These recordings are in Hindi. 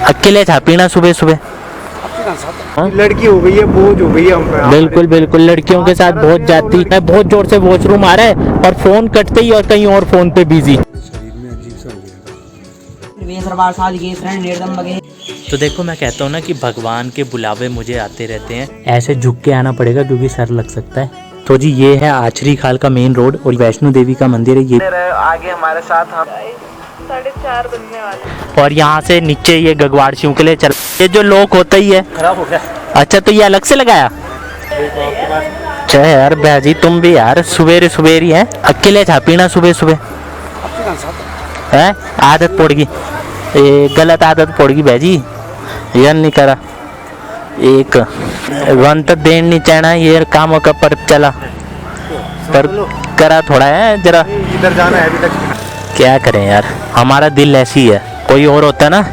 अकेले था पीना सुबह सुबह। लड़की हो गई है, बोझ हो गई है हम पे। बिल्कुल बिल्कुल, लड़कियों के साथ बहुत जाती है। बहुत जोर से वॉशरूम आ रहा है और फोन कटते ही और कहीं और फोन पे बिजी। शरीर में अजीब सा हो गया। तो देखो मैं कहता हूँ ना कि भगवान के बुलावे मुझे आते रहते हैं, ऐसे झुक के आना पड़ेगा क्योंकि सर लग सकता है। तो जी ये है आचरी खाल का मेन रोड और वैष्णो देवी का मंदिर है ये। आगे हमारे साथ हम 4:30 बजने वाले। और यहाँ से नीचे ये गगवाड़ शिव के लिए चल, ये जो लॉक होता ही है खराब हो गया। अच्छा तो ये अलग से लगाया। चाहे यार भाजी तुम भी यार सुबेरे सुबेरी है, अकेले था पीना सुबह सुबह है, आदत पड़ गई, ये गलत आदत पड़ गई भाजी, यह नहीं करा एक वन तो देन नहीं चाहना ये काम का पर चला पर करा थोड़ा है जरा। इधर जाना है अभी तक। क्या करें यार, हमारा दिल ऐसी है, कोई और होता ना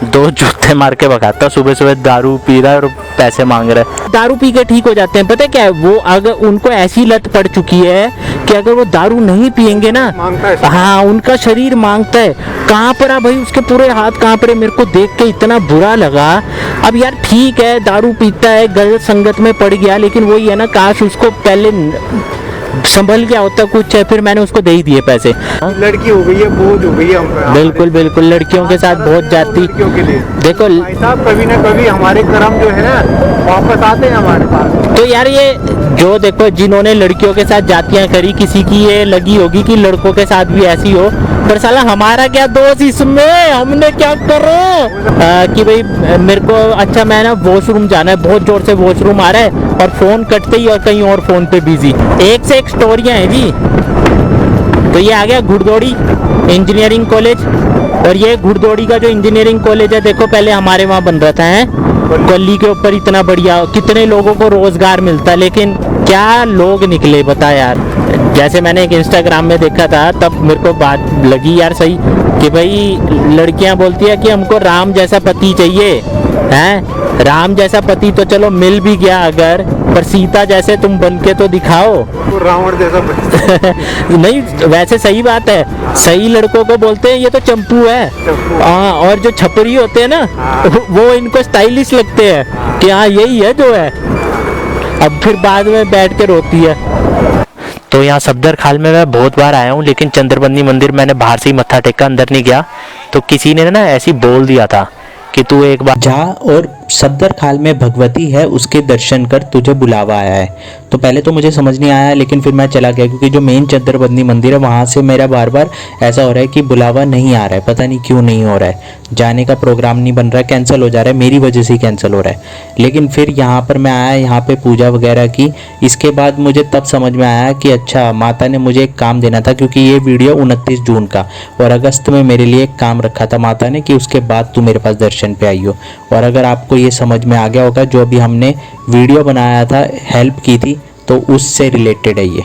2 जूते मार के भगाता। सुबह सुबह दारू पी रहा है और पैसे मांग रहा है। दारू पी के ठीक हो जाते हैं, पता है क्या है वो, अगर उनको ऐसी लत पड़ चुकी है कि अगर वो दारू नहीं पियेंगे ना, हाँ उनका शरीर मांगता है। कहाँ पर भाई उसके पूरे हाथ कहाँ पर, मेरे को देख के इतना बुरा लगा। अब यार ठीक है दारू पीता है, गलत संगत में पड़ गया, लेकिन वही है ना, काश उसको पहले संभल गया होता कुछ है, फिर मैंने उसको दे ही दिए पैसे। लड़की हो गई है, बोझ हो गई है हम पे। बिल्कुल बिल्कुल, लड़कियों के साथ बहुत जाती। लड़कियों के लिए देखो भाई साहब कभी ना कभी हमारे कर्म जो है ना वापस आते हैं हमारे पास। तो यार ये जो देखो जिन्होंने लड़कियों के साथ जातियां करी, किसी की ये लगी होगी कि लड़कों के साथ भी ऐसी हो, पर साला हमारा क्या दोष इसमें, हमने क्या करो कि भाई मेरे को अच्छा मैं ना वॉशरूम जाना है, बहुत जोर से वॉशरूम आ रहा है और फोन कटते ही और कहीं और फोन पे बिजी। एक से एक स्टोरियां हैं जी। तो ये आ गया घुड़दौड़ी इंजीनियरिंग कॉलेज, और ये घुड़दौड़ी का जो इंजीनियरिंग कॉलेज है देखो पहले हमारे वहाँ बन रहा था है, गली के ऊपर इतना बढ़िया, कितने लोगों को रोजगार मिलता, लेकिन क्या लोग निकले बता यार। जैसे मैंने एक इंस्टाग्राम में देखा था तब मेरे को बात लगी यार सही कि भाई लड़कियां बोलती है कि हमको राम जैसा पति चाहिए हैं, राम जैसा पति तो चलो मिल भी गया अगर, पर सीता जैसे तुम बन के तो दिखाओ। तो रावण जैसा नहीं वैसे सही बात है, सही लड़कों को बोलते हैं ये तो चंपू है। हाँ और जो छपरी होते हैं ना वो इनको स्टाइलिश लगते हैं कि हाँ यही है जो है, अब फिर बाद में बैठ के रोती है। तो यहाँ सफदर खाल में मैं बहुत बार आया हूँ, लेकिन चंद्रबंदी मंदिर मैंने बाहर से ही मत्था टेका, अंदर नहीं गया। तो किसी ने ना ऐसी बोल दिया था कि तू एक बार जा और सफदर खाल में भगवती है उसके दर्शन कर, तुझे बुलावा आया है। तो पहले तो मुझे समझ नहीं आया, लेकिन फिर मैं चला गया क्योंकि जो मेन चंद्रबंदी मंदिर है वहाँ से मेरा बार बार ऐसा हो रहा है कि बुलावा नहीं आ रहा है, पता नहीं क्यों नहीं हो रहा है, जाने का प्रोग्राम नहीं बन रहा है, कैंसिल हो जा रहा है, मेरी वजह से ही कैंसिल हो रहा है। लेकिन फिर यहाँ पर मैं आया, यहाँ पे पूजा वगैरह की, इसके बाद मुझे तब समझ में आया कि अच्छा माता ने मुझे एक काम देना था, क्योंकि ये वीडियो 29 जून का और अगस्त में मेरे लिए एक काम रखा था माता ने कि उसके बाद तू मेरे पास दर्शन पे आई हो। और अगर आपको ये समझ में आ गया होगा जो अभी हमने वीडियो बनाया था हेल्प की थी, तो उससे रिलेटेड है ये।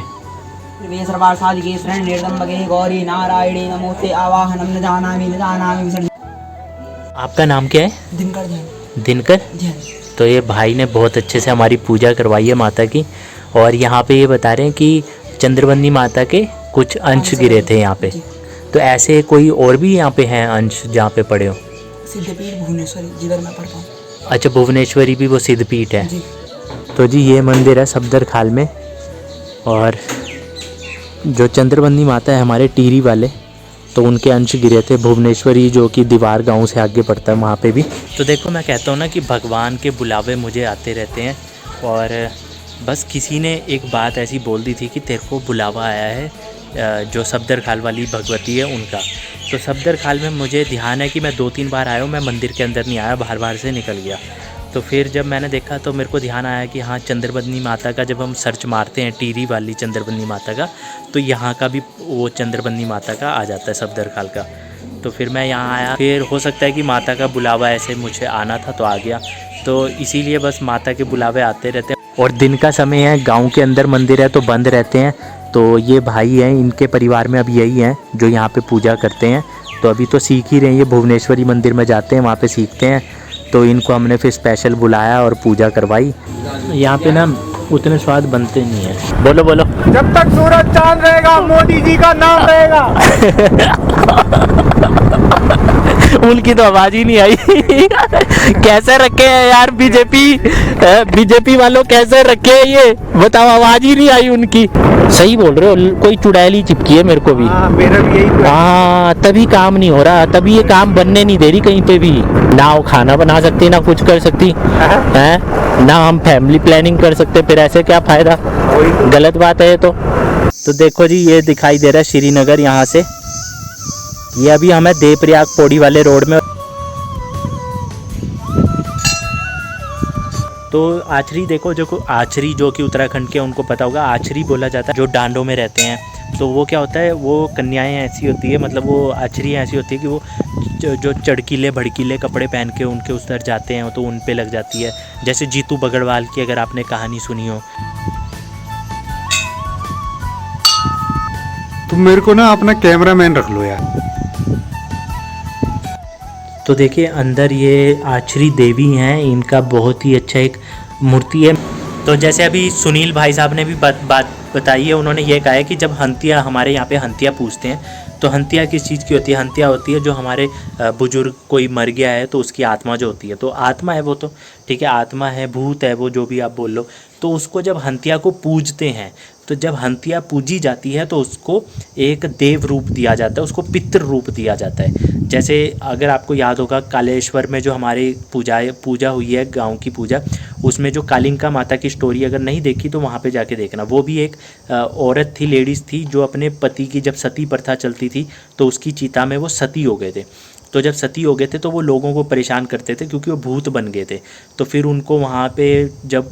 आपका नाम क्या है? दिनकर जैन। दिनकर जैन। तो ये भाई ने बहुत अच्छे से हमारी पूजा करवाई है माता की, और यहाँ पे ये बता रहे हैं कि चंद्रबंदी माता के कुछ अंश गिरे थे यहाँ पे। तो ऐसे कोई और भी यहाँ पे हैं अंश जहाँ पे पड़े हो? सिद्धपीठ भुवनेश्वरी जिधर मैं पढ़ता हूँ। अच्छा भुवनेश्वरी भी वो सिद्धपीठ है जी। तो जी ये मंदिर है सफदर खाल में, और जो चंद्रबंदी माता है हमारे टीरी वाले, तो उनके अंश गिरे थे। भुवनेश्वरी जो कि दीवार गांव से आगे पड़ता है वहाँ पे भी। तो देखो मैं कहता हूँ ना कि भगवान के बुलावे मुझे आते रहते हैं, और बस किसी ने एक बात ऐसी बोल दी थी कि तेरे को बुलावा आया है, जो सफदर खाल वाली भगवती है उनका। तो सफदर खाल में मुझे ध्यान है कि मैं 2-3 बार आया हूँ, मैं मंदिर के अंदर नहीं आया, बाहर से निकल गया। तो फिर जब मैंने देखा तो मेरे को ध्यान आया कि हाँ चंद्रबंदी माता का जब हम सर्च मारते हैं टीरी वाली चंद्रबंदी माता का, तो यहाँ का भी वो चंद्रबंदी माता का आ जाता है सफदर खाल का। तो फिर मैं यहाँ आया, फिर हो सकता है कि माता का बुलावा ऐसे मुझे आना था तो आ गया। तो इसीलिए बस माता के बुलावे आते रहते हैं, और दिन का समय है, गाँव के अंदर मंदिर है तो बंद रहते हैं। तो ये भाई हैं, इनके परिवार में अब यही हैं जो यहाँ पे पूजा करते हैं। तो अभी तो सीख ही रहे हैं, ये भुवनेश्वरी मंदिर में जाते हैं वहाँ पे सीखते हैं। तो इनको हमने फिर स्पेशल बुलाया और पूजा करवाई। यहाँ पे ना उतने स्वाद बनते नहीं है। बोलो बोलो। जब तक सूरज चांद रहेगा मोदी जी का नाम रहेगा। उनकी तो आवाज ही नहीं आई। कैसे रखे हैं यार बीजेपी वालों, कैसे रखे हैं ये बताओ, आवाज ही नहीं आई उनकी। सही बोल रहे हो, कोई चुड़ैल ही चिपकी है मेरे को भी। हाँ मेरा भी यही। हाँ तभी काम नहीं हो रहा, तभी ये काम बनने नहीं दे रही कहीं पे भी। ना वो खाना बना सकती, ना कुछ कर सकती है, ना हम फैमिली प्लानिंग कर सकते, फिर ऐसे क्या फायदा। गलत बात है ये तो देखो जी, ये दिखाई दे रहा है श्रीनगर यहाँ से। ये अभी हमें देवप्रयाग पौड़ी वाले रोड में। तो आचरी देखो, जो आचरी जो कि उत्तराखंड के उनको पता होगा, आचरी बोला जाता है जो डांडों में रहते हैं। तो वो क्या होता है, वो कन्याएं ऐसी होती है, मतलब वो आचरी ऐसी होती है कि वो जो चड़कीले भड़कीले कपड़े पहन के उनके उस तरह जाते हैं तो उन पे लग जाती है। जैसे जीतू बगड़वाल की अगर आपने कहानी सुनी हो। तुम मेरे को ना अपना कैमरामैन रख लो यार। तो देखिए अंदर ये आचरी देवी हैं, इनका बहुत ही अच्छा एक मूर्ति है। तो जैसे अभी सुनील भाई साहब ने भी बात बताई है, उन्होंने ये कहा है कि जब हंतिया, हमारे यहाँ पे हंतिया पूछते हैं, तो हंतिया किस चीज़ की होती है? हंतिया होती है जो हमारे बुजुर्ग कोई मर गया है तो उसकी आत्मा जो होती है, तो आत्मा है वो, तो ठीक है, आत्मा है, भूत है वो, जो भी आप बोल लो। तो उसको जब हंतिया को पूजते हैं, तो जब हंतिया पूजी जाती है तो उसको एक देव रूप दिया जाता है, उसको पितृ रूप दिया जाता है। जैसे अगर आपको याद होगा कालेश्वर में जो हमारी पूजा हुई है, गांव की पूजा, उसमें जो कालिंका माता की स्टोरी अगर नहीं देखी तो वहाँ पे जाके देखना। वो भी एक औरत थी, लेडीज़ थी, जो अपने पति की, जब सती प्रथा चलती थी तो उसकी चिता में वो सती हो गए थे। तो जब सती हो गए थे तो वो लोगों को परेशान करते थे क्योंकि वो भूत बन गए थे। तो फिर उनको वहाँ पे जब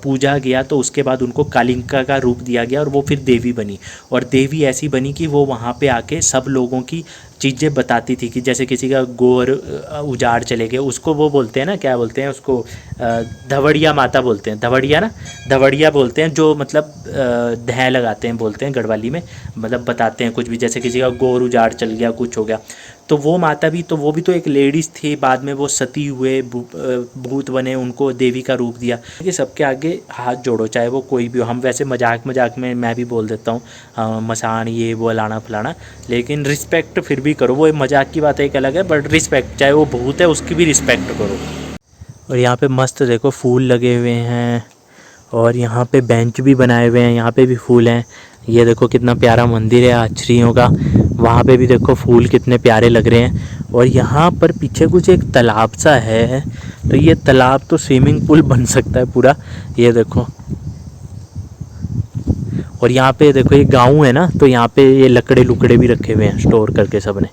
पूजा गया तो उसके बाद उनको कालिंका का रूप दिया गया और वो फिर देवी बनी। और देवी ऐसी बनी कि वो वहाँ पे आके सब लोगों की चीज़ें बताती थी, कि जैसे किसी का गोर उजाड़ चले गए, उसको वो बोलते हैं ना, क्या बोलते हैं उसको, धवड़िया माता बोलते हैं, धवड़िया ना, धवड़िया बोलते हैं, जो मतलब धै लगाते हैं, बोलते हैं गढ़वाली में, मतलब बताते हैं कुछ भी, जैसे किसी का गोर उजाड़ चल गया, कुछ हो गया। तो वो माता भी, तो वो भी तो एक लेडीज़ थी, बाद में वो सती हुए, भूत बने, उनको देवी का रूप दिया। कि सबके आगे हाथ जोड़ो, चाहे वो कोई भी हो। हम वैसे मजाक में मैं भी बोल देता हूँ मसान ये वो लाना फलाना, लेकिन रिस्पेक्ट फिर भी करो। वो मजाक की बात एक अलग है, बट रिस्पेक्ट, चाहे वो भूत है उसकी भी रिस्पेक्ट करो। और यहाँ पे मस्त देखो फूल लगे हुए हैं, और यहाँ पे बेंच भी बनाए हुए हैं, यहाँ पे भी फूल हैं। ये देखो कितना प्यारा मंदिर है आचरियों का, वहाँ पे भी देखो फूल कितने प्यारे लग रहे हैं। और यहाँ पर पीछे कुछ एक तालाब सा है, तो ये तालाब तो स्विमिंग पूल बन सकता है पूरा, ये देखो। और यहाँ पे देखो ये गाँव है ना, तो यहाँ पे ये लकड़े भी रखे हुए हैं स्टोर करके सब ने।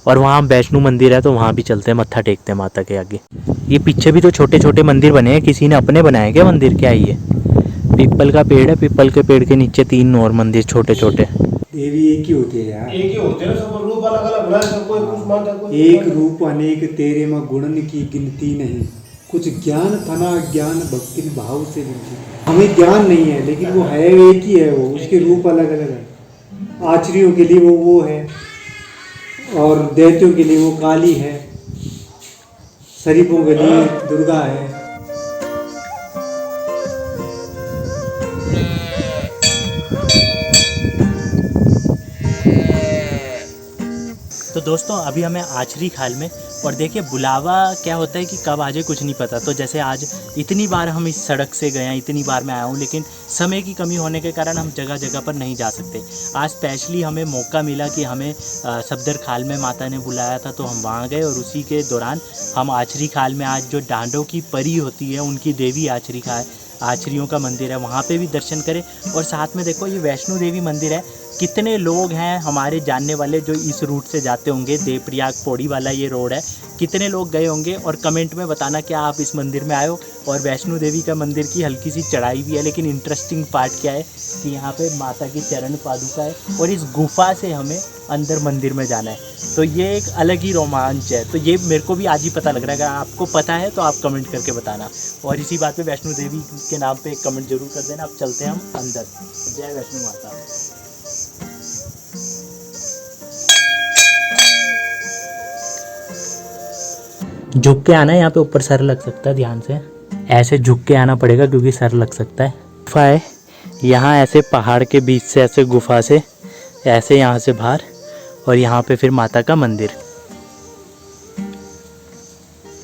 और वहाँ वैष्णो मंदिर है, तो वहाँ भी चलते हैं, मत्था टेकते हैं माता के आगे। ये पीछे भी तो छोटे छोटे मंदिर बने हैं, किसी ने अपने बनाए क्या मंदिर? क्या ये पीपल का पेड़ है, पीपल के पेड़ के नीचे 3 और मंदिर छोटे छोटे। देवी एक ही होती है यार, एक ही होते हैं, सब रूप अलग अलग बना, सब कोई कुछ मानता, कोई एक रूप अनेक तेरे में गुणन की गिनती नहीं, कुछ ज्ञान थना ज्ञान भक्ति भाव से मिलती। हमें ज्ञान नहीं है लेकिन वो है, एक ही है, वो उसके रूप अलग अलग है। आचरियों के लिए वो है, और दैत्यों के लिए वो काली है, शरीफों के लिए दुर्गा है। तो दोस्तों अभी हमें आचरी खाल में, और देखिए बुलावा क्या होता है कि कब आ जाए कुछ नहीं पता। तो जैसे आज इतनी बार हम इस सड़क से गए हैं, इतनी बार मैं आया हूँ, लेकिन समय की कमी होने के कारण हम जगह जगह पर नहीं जा सकते। आज स्पेशली हमें मौका मिला कि हमें सफदर खाल में माता ने बुलाया था, तो हम वहाँ गए, और उसी के दौरान हम आचरी खाल में, आज जो डांडों की परी होती है उनकी देवी आचरियों का मंदिर है, वहाँ पे भी दर्शन करें। और साथ में देखो ये वैष्णो देवी मंदिर है, कितने लोग हैं हमारे जानने वाले जो इस रूट से जाते होंगे, देवप्रयाग पौड़ी वाला ये रोड है, कितने लोग गए होंगे, और कमेंट में बताना क्या आप इस मंदिर में आए हो। और वैष्णो देवी का मंदिर की हल्की सी चढ़ाई भी है, लेकिन इंटरेस्टिंग पार्ट क्या है कि यहाँ पे माता की चरण पादुका है, और इस गुफा से हमें अंदर मंदिर में जाना है। तो ये एक अलग ही रोमांच है। तो ये मेरे को भी आज ही पता लग रहा है, अगर आपको पता है तो आप कमेंट करके बताना। और इसी बात पे वैष्णो देवी के नाम पे एक कमेंट जरूर कर देना। अब चलते हैं हम अंदर। जय वैष्णो माता। झुक के आना है, यहाँ पे ऊपर सर लग सकता है, ध्यान से ऐसे झुक के आना पड़ेगा क्योंकि सर लग सकता है। गुफा है, यहाँ ऐसे पहाड़ के बीच से ऐसे गुफा से ऐसे यहाँ से बाहर, और यहाँ पे फिर माता का मंदिर।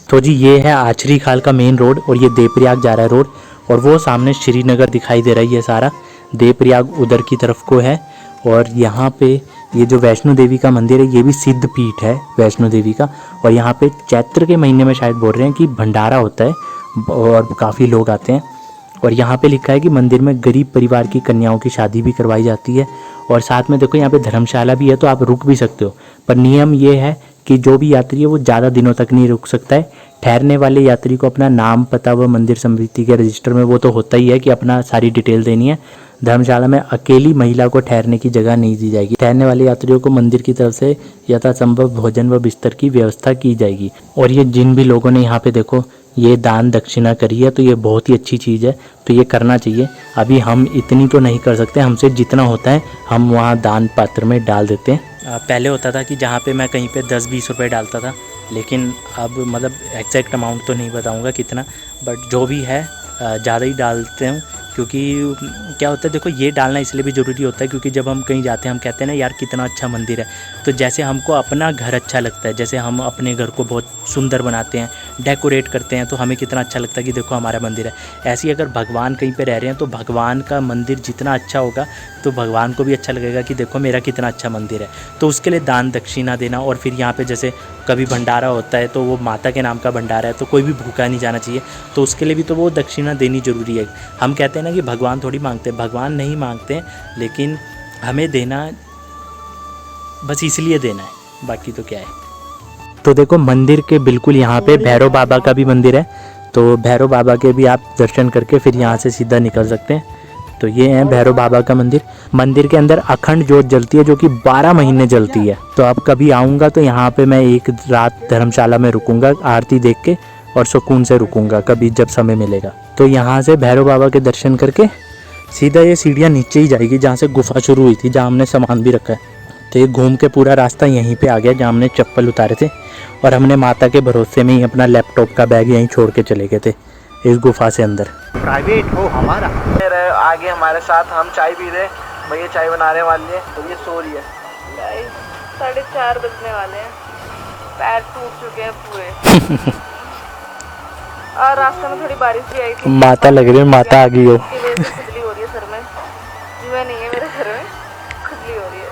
तो जी ये है आचरी खाल का मेन रोड, और ये देवप्रयाग जा रहा है रोड, और वो सामने श्रीनगर दिखाई दे रहा है। ये सारा देवप्रयाग उधर की तरफ को है। और यहाँ पे ये जो वैष्णो देवी का मंदिर है, ये भी सिद्ध पीठ है वैष्णो देवी का। और यहाँ पे चैत्र के महीने में शायद बोल रहे हैं कि भंडारा होता है और काफ़ी लोग आते हैं। और यहाँ पे लिखा है कि मंदिर में गरीब परिवार की कन्याओं की शादी भी करवाई जाती है। और साथ में देखो यहाँ पे धर्मशाला भी है, तो आप रुक भी सकते हो। पर नियम ये है कि जो भी यात्री है वो ज़्यादा दिनों तक नहीं रुक सकता है। ठहरने वाले यात्री को अपना नाम, पता व मंदिर समिति के रजिस्टर में वो तो होता ही है कि अपना सारी डिटेल देनी है। धर्मशाला में अकेली महिला को ठहरने की जगह नहीं दी जाएगी। ठहरने वाले यात्रियों को मंदिर की तरफ से यथासंभव भोजन व बिस्तर की व्यवस्था की जाएगी। और ये जिन भी लोगों ने यहाँ पे देखो ये दान दक्षिणा करी है, तो ये बहुत ही अच्छी चीज़ है, तो ये करना चाहिए। अभी हम इतनी तो नहीं कर सकते, हमसे जितना होता है हम वहाँ दान पात्र में डाल देते हैं। पहले होता था कि जहाँ पे मैं कहीं पे 10-20 रुपए डालता था, लेकिन अब मतलब एग्जैक्ट अमाउंट तो नहीं बताऊँगा कितना, बट जो भी है ज़्यादा ही डालते हैं। क्योंकि क्या होता है, देखो ये डालना इसलिए भी ज़रूरी होता है क्योंकि जब हम कहीं जाते हैं हम कहते हैं ना यार कितना अच्छा मंदिर है, तो जैसे हमको अपना घर अच्छा लगता है, जैसे हम अपने घर को बहुत सुंदर बनाते हैं, डेकोरेट करते हैं, तो हमें कितना अच्छा लगता है कि देखो हमारा मंदिर है। ऐसे ही अगर भगवान कहीं पे रह रहे हैं तो भगवान का मंदिर जितना अच्छा होगा तो भगवान को भी अच्छा लगेगा कि देखो मेरा कितना अच्छा मंदिर है। तो उसके लिए दान दक्षिणा देना, और फिर यहाँ पे जैसे कभी भंडारा होता है तो वो माता के नाम का भंडारा है, तो कोई भी भूखा नहीं जाना चाहिए, तो उसके लिए भी तो वो दक्षिणा देनी ज़रूरी है। हम कहते हैं ना कि भगवान थोड़ी मांगते हैं, भगवान नहीं मांगते, लेकिन हमें देना बस इसलिए देना है, बाकी तो क्या है। तो देखो मंदिर के बिल्कुल यहाँ पे भैरव बाबा का भी मंदिर है, तो भैरव बाबा के भी आप दर्शन करके फिर यहाँ से सीधा निकल सकते हैं। तो ये है भैरव बाबा का मंदिर। मंदिर के अंदर अखंड ज्योत जलती है जो कि 12 महीने जलती है। तो अब कभी आऊँगा तो यहाँ पे मैं एक रात धर्मशाला में रुकूंगा, आरती देख के और सुकून से रुकूंगा कभी जब समय मिलेगा। तो यहाँ से भैरव बाबा के दर्शन करके सीधा ये सीढ़ियाँ नीचे ही जाएगी जहाँ से गुफा शुरू हुई थी, जहाँ हमने सामान भी रखा है। तो ये घूम के पूरा रास्ता यहीं पे आ गया जहाँ हमने चप्पल उतारे थे, और हमने माता के भरोसे में ही अपना लैपटॉप का बैग यहीं छोड़ के चले गए थे इस गुफा से अंदर। प्राइवेट हो हमारा। आगे हमारे साथ हम चाय पी रहे, भैया चाय बनाने वाली है, तो ये सो रही है। 4:30 बजने वाले हैं, पैर टूट चुके हैं पूरे। और रास्ते में थोड़ी बारिश भी आई थी। माता लग रही है, माता आ गई हो। खुजली हो रही है सर में, जीवा नहीं है मेरे सर में, खुजली हो रही है।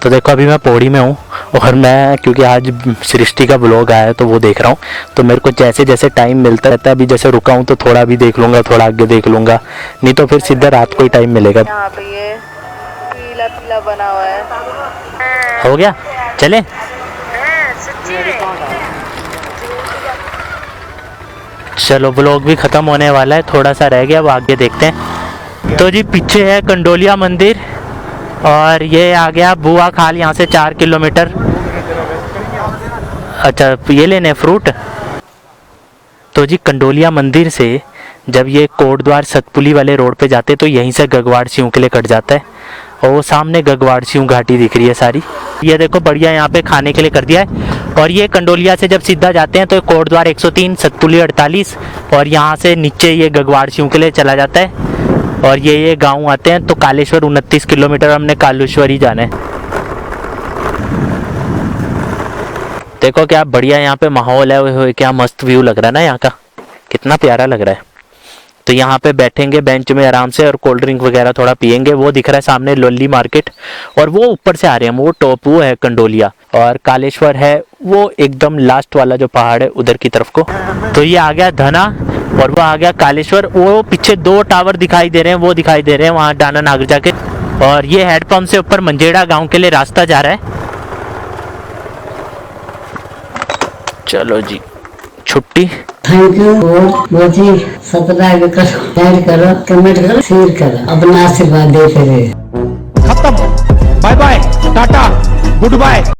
तो देखो अभी मैं पौड़ी में हूँ, और मैं क्योंकि आज सृष्टि का ब्लॉग आया है तो वो देख रहा हूँ, तो मेरे को जैसे जैसे टाइम मिलता रहता है। अभी जैसे रुका हूँ तो थोड़ा भी देख लूँगा, थोड़ा आगे देख लूँगा, नहीं तो फिर सीधा रात को ही टाइम मिलेगा। यहाँ पे ये पीला पीला बना हुआ है। हो गया, चले। चलो ब्लॉग भी ख़त्म होने वाला है, थोड़ा सा रह गया, अब आगे देखते हैं। तो जी पीछे है कंडोलिया मंदिर, और ये आ गया बुआ खाल, यहाँ से 4 किलोमीटर। अच्छा ये लेने फ्रूट। तो जी कंडोलिया मंदिर से जब ये कोटद्वार सतपुली वाले रोड पे जाते तो यहीं से गगवाड़ सिंह के लिए कट जाता है, और वो सामने गगवाड़ सिंह घाटी दिख रही है सारी। ये देखो बढ़िया यहाँ पे खाने के लिए कर दिया है। और ये कंडोलिया से जब सीधा जाते हैं तो कोटद्वार 103, सतपुली 48, और यहाँ से नीचे ये गगवाड़ सिंह के लिए चला जाता है। और ये गांव आते हैं तो कालेश्वर 29 किलोमीटर, हमने कालेश्वर ही जाना है। देखो क्या बढ़िया यहाँ पे माहौल है, क्या मस्त व्यू लग रहा है ना यहाँ का, कितना प्यारा लग रहा है। तो यहाँ पे बैठेंगे बेंच में आराम से और कोल्ड ड्रिंक वगैरह थोड़ा पियेंगे। वो दिख रहा है सामने लोली मार्केट, और वो ऊपर से आ रहे हैं वो टॉप, वो है कंडोलिया, और कालेश्वर है वो एकदम लास्ट वाला जो पहाड़ है उधर की तरफ को। तो ये आ गया धना, और वो आ गया कालेश्वर। वो पीछे 2 टावर दिखाई दे रहे हैं, वो दिखाई दे रहे हैं वहाँ डाना नागर जाके। और ये हेडपम्प से ऊपर मंजेड़ा गाँव के लिए रास्ता जा रहा है। चलो जी छुट्टी। Thank you. बहुत ही सब्सक्राइब करो, लाइक करो, कमेंट करो, शेयर करो, अपना आशीर्वाद देते रहे। खत्म, bye bye, ta-ta, good bye.